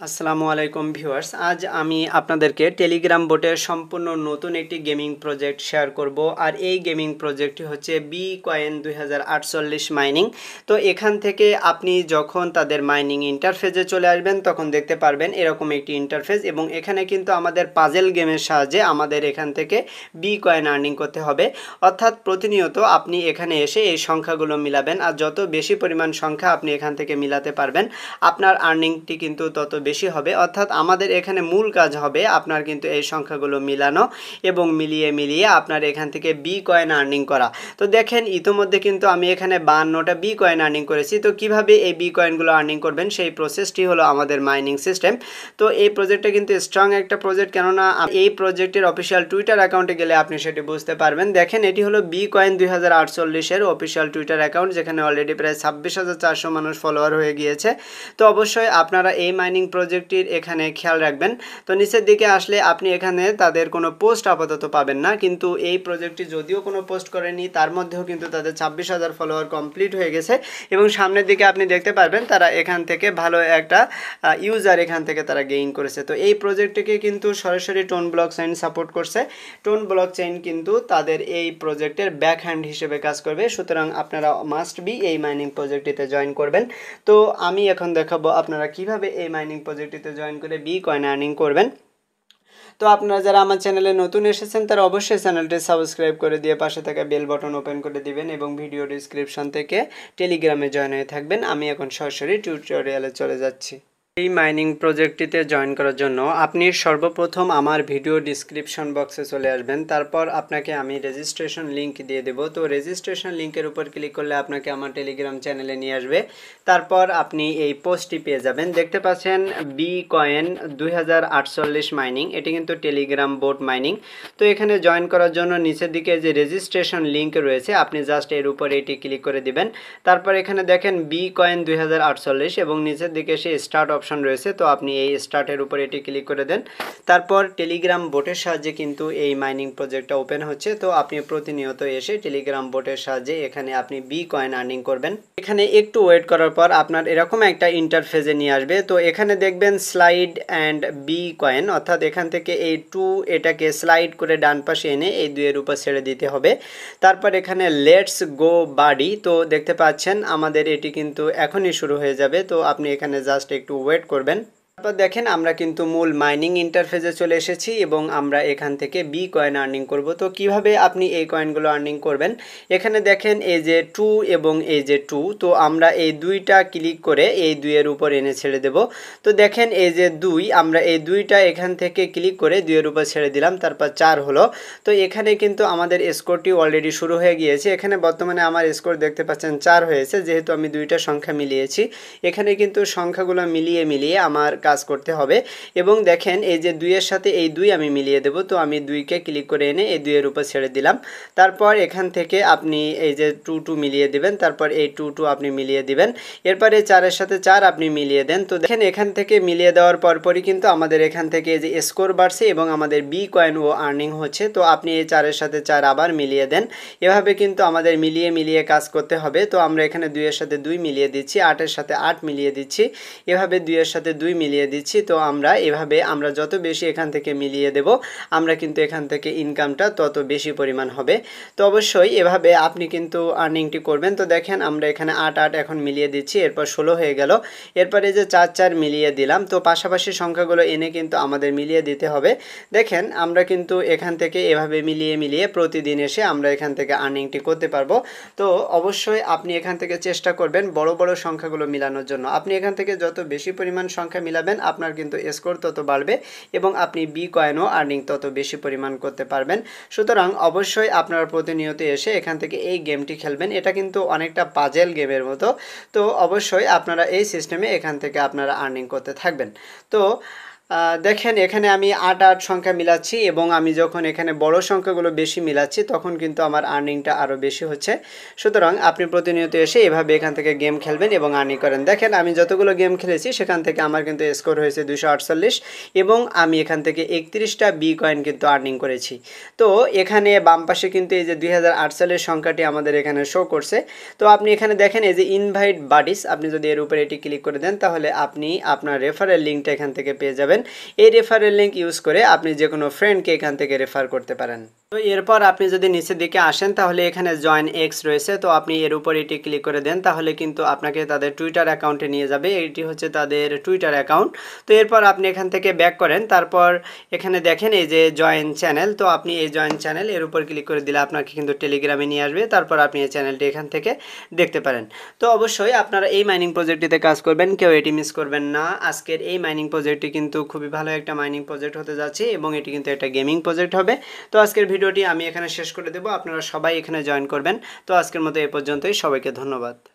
আসসালামু আলাইকুম ভিউয়ার্স, আজ আমি আপনাদেরকে টেলিগ্রাম বোটের সম্পূর্ণ নতুন একটি গেমিং প্রজেক্ট শেয়ার করব। আর এই গেমিং প্রজেক্টটি হচ্ছে বি কয়েন 2048 মাইনিং। তো এখান থেকে আপনি যখন তাদের মাইনিং ইন্টারফেসে চলে আসবেন তখন দেখতে পারবেন এরকম একটি ইন্টারফেস, এবং এখানে কিন্তু আমাদের পাজেল গেমের সাহায্যে আমাদের এখান থেকে বি কয়েন আর্নিং করতে হবে। অর্থাৎ প্রতিনিয়ত আপনি এখানে এসে এই সংখ্যাগুলো মিলাবেন, আর যত বেশি পরিমাণ সংখ্যা আপনি এখান থেকে মিলাতে পারবেন আপনার আর্নিংটি কিন্তু তত বেশি হবে। অর্থাৎ আমাদের এখানে মূল কাজ হবে আপনার কিন্তু এই সংখ্যাগুলো মিলানো এবং মিলিয়ে আপনার এখান থেকে বি কয়েন আর্নিং করা। তো দেখেন ইতিমধ্যে কিন্তু আমি এখানে 52টা বি কয়েন আর্নিং করেছি। তো কিভাবে এই বি কয়েনগুলো আর্নিং করবেন সেই প্রসেসটি হলো আমাদের মাইনিং সিস্টেম। তো এই প্রজেক্টটা কিন্তু স্ট্রং একটা প্রজেক্ট, কেননা এই প্রজেক্টের অফিসিয়াল টুইটার অ্যাকাউন্টে গেলে আপনি সেটি বুঝতে পারবেন। দেখেন এটি হলো বি কয়েন 2048-এর অফিসিয়াল টুইটার অ্যাকাউন্ট, যেখানে অলরেডি প্রায় 26,400 মানুষ ফলোয়ার হয়ে গিয়েছে। তো অবশ্যই আপনারা এই মাইনিং প্রজেক্টটির এখানে খেয়াল রাখবেন। তো নিচের দিকে আসলে আপনি এখানে তাদের কোনো পোস্ট আপাতত পাবেন না, কিন্তু এই প্রজেক্টটি যদিও কোনো পোস্ট করেনি তার মধ্যেও কিন্তু তাদের 26,000 ফলোয়ার কমপ্লিট হয়ে গেছে, এবং সামনের দিকে আপনি দেখতে পারবেন তারা এখান থেকে ভালো একটা ইউজার এখান থেকে তারা গেইন করেছে। তো এই প্রজেক্টটিকে কিন্তু সরাসরি টোন ব্লক চেইন সাপোর্ট করছে। টোন ব্লক চেইন কিন্তু তাদের এই প্রজেক্টের ব্যাক হ্যান্ড হিসেবে কাজ করবে। সুতরাং আপনারা মাস্ট বি এই মাইনিং প্রজেক্টটিতে জয়েন করবেন। তো আমি এখন দেখাবো আপনারা কিভাবে এই মাইনিং প্রজেক্টটিতে জয়েন করে বি কয়েন আর্নিং করবেন। তো আপনারা যারা আমার চ্যানেলে নতুন এসেছেন তারা অবশ্যই চ্যানেলটি সাবস্ক্রাইব করে দিয়ে পাশে থাকা বেল বাটন ওপেন করে দিবেন, এবং ভিডিও ডিসক্রিপশন থেকে টেলিগ্রামে জয়েন হয়ে থাকবেন। আমি এখন সরাসরি টিউটোরিয়ালে চলে যাচ্ছি। এই মাইনিং প্রজেক্টটিতে জয়েন করার জন্য আপনি সর্বপ্রথম আমার ভিডিও ডিসক্রিপশন বক্সে চলে আসবেন। তারপর আপনাকে আমি রেজিস্ট্রেশন লিংক দিয়ে দেব। তো রেজিস্ট্রেশন লিংকের উপর ক্লিক করলে আপনাকে আমার টেলিগ্রাম চ্যানেলে নিয়ে আসবে। তারপর আপনি এই পোস্টটি পেয়ে যাবেন। দেখতে পাচ্ছেন বি কয়েন 2048 মাইনিং, এটি কিন্তু টেলিগ্রাম বোট মাইনিং। তো এখানে জয়েন করার জন্য নিচের দিকে যে রেজিস্ট্রেশন লিংক রয়েছে আপনি জাস্ট এর উপরে এটি ক্লিক করে দিবেন। তারপর এখানে দেখেন বি কয়েন 2048 এবং নিচের দিকে সে স্টার্ট অপশন রয়েছে। তো আপনি এই স্টার্টের উপরে এটি ক্লিক করে দেন। তারপর টেলিগ্রাম বোটের সাহায্যে কিন্তু এই মাইনিং প্রজেক্টটা ওপেন হচ্ছে। তো আপনি প্রতিনিয়ত এসে টেলিগ্রাম বোটের সাহায্যে এখানে আপনি বি কয়েন আর্নিং করবেন। এখানে একটু ওয়েট করার পর আপনার এরকম একটা ইন্টারফেসে নিয়ে আসবে। তো এখানে দেখবেন স্লাইড অ্যান্ড বি কয়েন, অর্থাৎ এখান থেকে এই এটাকে স্লাইড করে ডান পাশে এনে এই দুইয়ের উপর ছেড়ে দিতে হবে। তারপর এখানে লেটস গো বাডি, তো দেখতে পাচ্ছেন আমাদের এটি কিন্তু এখনই শুরু হয়ে যাবে। তো আপনি এখানে জাস্ট একটু ওয়েট করবেন। তারপর দেখেন আমরা কিন্তু মূল মাইনিং ইন্টারফেসে চলে এসেছি এবং আমরা এখান থেকে বি কয়েন আর্নিং করব। তো কিভাবে আপনি এই কয়েনগুলো আর্নিং করবেন, এখানে দেখেন এই যে 2 এবং এই যে 2, তো আমরা এই দুইটা ক্লিক করে এই দুইয়ের উপর এনে ছেড়ে দেব। তো দেখেন এই যে 2, আমরা এই দুইটা এখান থেকে ক্লিক করে দুইয়ের উপর ছেড়ে দিলাম, তারপর 4 হলো। তো এখানে কিন্তু আমাদের স্কোরটি অলরেডি শুরু হয়ে গিয়েছে। এখানে বর্তমানে আমার স্কোর দেখতে পাচ্ছেন 4 হয়েছে, যেহেতু আমি দুইটা সংখ্যা মিলিয়েছি। এখানে কিন্তু সংখ্যাগুলো মিলিয়ে আমার কাজ করতে হবে। এবং দেখেন এই যে 2-এর সাথে এই 2 আমি মিলিয়ে দেব। তো আমি 2-কে ক্লিক করে এনে এই 2-এর উপর ছেড়ে দিলাম। তারপর এখান থেকে আপনি এই যে 2 মিলিয়ে দিবেন, তারপর এই 2 আপনি মিলিয়ে দিবেন। এরপরে 4-এর সাথে 4 আপনি মিলিয়ে দেন। তো দেখেন এখান থেকে মিলিয়ে দেওয়ার পরপরই কিন্তু আমাদের এখান থেকে এই যে স্কোর বাড়ছে এবং আমাদের বি কয়েন ও আর্নিং হচ্ছে। তো আপনি এই 4-এর সাথে 4 আবার মিলিয়ে দেন। এভাবে কিন্তু আমাদের মিলিয়ে কাজ করতে হবে। তো আমরা এখানে 2-এর সাথে 2 মিলিয়ে দিচ্ছি, 8-এর সাথে 8 মিলিয়ে দিচ্ছি, এভাবে 2-এর সাথে 2 মিলিয়ে দিচ্ছি। তো আমরা যত বেশি এখান থেকে মিলিয়ে দেব আমরা কিন্তু এখান থেকে ইনকামটা তত বেশি পরিমাণ হবে। তো অবশ্যই এভাবে আপনি কিন্তু আর্নিংটি করবেন। তো দেখেন আমরা এখানে 8 এখন মিলিয়ে দিচ্ছি, এরপর 16 হয়ে গেল। এরপরে যে 4 মিলিয়ে দিলাম। তো পাশাপাশি সংখ্যাগুলো এনে কিন্তু আমাদের মিলিয়ে দিতে হবে। দেখেন আমরা কিন্তু এখান থেকে এভাবে মিলিয়ে প্রতিদিন এসে আমরা এখান থেকে আর্নিংটি করতে পারবো। তো অবশ্যই আপনি এখান থেকে চেষ্টা করবেন বড় সংখ্যাগুলো মিলানোর জন্য। আপনি এখান থেকে যত বেশি পরিমাণ সংখ্যা মিলাবেন আপনার কিন্তু স্কোর তত বাড়বে এবং আপনি বি কয়েনও আর্নিং তত বেশি পরিমাণ করতে পারবেন। সুতরাং অবশ্যই আপনারা প্রতিনিয়ত এসে এখান থেকে এই গেমটি খেলবেন। এটা কিন্তু অনেকটা পাজেল গেমের মতো। তো অবশ্যই আপনারা এই সিস্টেমে এখান থেকে আপনারা আর্নিং করতে থাকবেন। তো দেখেন এখানে আমি ৮ ৮ সংখ্যা মিলাচ্ছি এবং আমি যখন এখানে বড় সংখ্যাগুলো বেশি মিলাচ্ছি তখন কিন্তু আমার আর্নিংটা আরও বেশি হচ্ছে। সুতরাং আপনি প্রতিনিয়ত এসে এভাবে এখান থেকে গেম খেলবেন এবং আর্নিং করেন। দেখেন আমি যতগুলো গেম খেলেছি সেখান থেকে আমার কিন্তু স্কোর হয়েছে 248 এবং আমি এখান থেকে 31টা বি কয়েন কিন্তু আর্নিং করেছি। তো এখানে বাম পাশে কিন্তু এই যে 2008 সালের সংখ্যাটি আমাদের এখানে শো করছে। তো আপনি এখানে দেখেন এই যে ইনভাইট বাডিস, আপনি যদি এর উপরে এটি ক্লিক করে দেন তাহলে আপনি আপনার রেফারেল লিঙ্কটা এখান থেকে পেয়ে যাবেন। এই রেফারেল লিঙ্ক ইউজ করে আপনি যে কোনো ফ্রেন্ডকে এখান থেকে রেফার করতে পারেন। তো এরপর আপনি যদি নিচের দিকে আসেন তাহলে এখানে জয়েন এক্স রয়েছে, তো আপনি এর উপর এটি ক্লিক করে দেন তাহলে কিন্তু আপনাকে তাদের টুইটার অ্যাকাউন্টে নিয়ে যাবে। এটি হচ্ছে তাদের টুইটার অ্যাকাউন্ট। তো এরপর আপনি এখান থেকে ব্যাক করেন, তারপর এখানে দেখেন এই যে জয়েন চ্যানেল, তো আপনি এই জয়েন চ্যানেল এর উপর ক্লিক করে দিলে আপনাকে কিন্তু টেলিগ্রামে নিয়ে আসবে, তারপর আপনি এই চ্যানেলটি এখান থেকে দেখতে পারেন। তো অবশ্যই আপনারা এই মাইনিং প্রজেক্টটিতে কাজ করবেন, কেউ এটি মিস করবেন না। আজকের এই মাইনিং প্রজেক্টটি কিন্তু খুবই ভালো একটা মাইনিং প্রজেক্ট হতে যাচ্ছে এবং এটি কিন্তু একটা গেমিং প্রজেক্ট হবে। তো আজকের ভিডিওটি আমি এখানে শেষ করে দেব, আপনারা সবাই এখানে জয়েন করবেন। তো আজকের মতো এ পর্যন্তই, সবাইকে ধন্যবাদ।